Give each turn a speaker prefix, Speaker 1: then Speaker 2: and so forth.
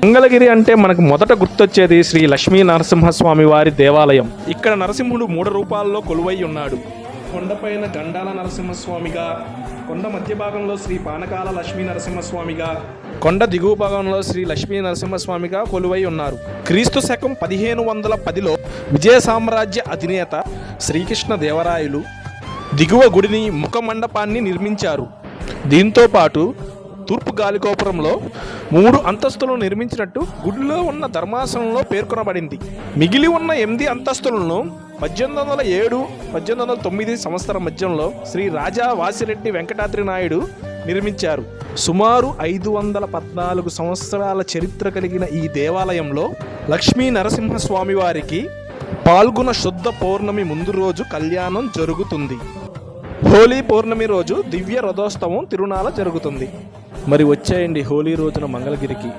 Speaker 1: మంగళగిరి అంటే మనకు మొదట గుర్తొచ్చేది శ్రీ లక్ష్మీ నరసింహస్వామి వారి దేవాలయం. ఇక్కడ నరసింహుడు 3 రూపాల్లో కొలువై ఉన్నాడు. కొండపైన గండాల నరసింహస్వామిగా, కొండ మధ్య భాగంలో శ్రీ పానకాల లక్ష్మీ నరసింహస్వామిగా, కొండ దిగువ భాగంలో శ్రీ లక్ష్మీ నరసింహస్వామిగా కొలువై ఉన్నారు. క్రీస్తు శకం 1510లో విజయ సామ్రాజ్య అధినేత శ్రీకృష్ణ దేవరాయలు దిగువ గుడిని ముఖ మండపాన్ని నిర్మించారు. దీంతో పాటు తూర్పు గాలిగోపురంలో 3 అంతస్తులు నిర్మించినట్టు గుడిలో ఉన్న ధర్మాసనంలో పేర్కొనబడింది. మిగిలి ఉన్న 8 అంతస్తులను 1807-1809 సంవత్సరం మధ్యంలో శ్రీ రాజా వాసిరెడ్డి వెంకటాద్రి నాయుడు నిర్మించారు. సుమారు 514 సంవత్సరాల చరిత్ర కలిగిన ఈ దేవాలయంలో లక్ష్మీ నరసింహస్వామి వారికి పాల్గొన శుద్ధ పౌర్ణమి ముందు రోజు కళ్యాణం జరుగుతుంది. హోలీ పౌర్ణమి రోజు దివ్య రథోత్సవం తిరునాళ జరుగుతుంది. మరి వచ్చేయండి హోలీ రోజున మంగళగిరికి.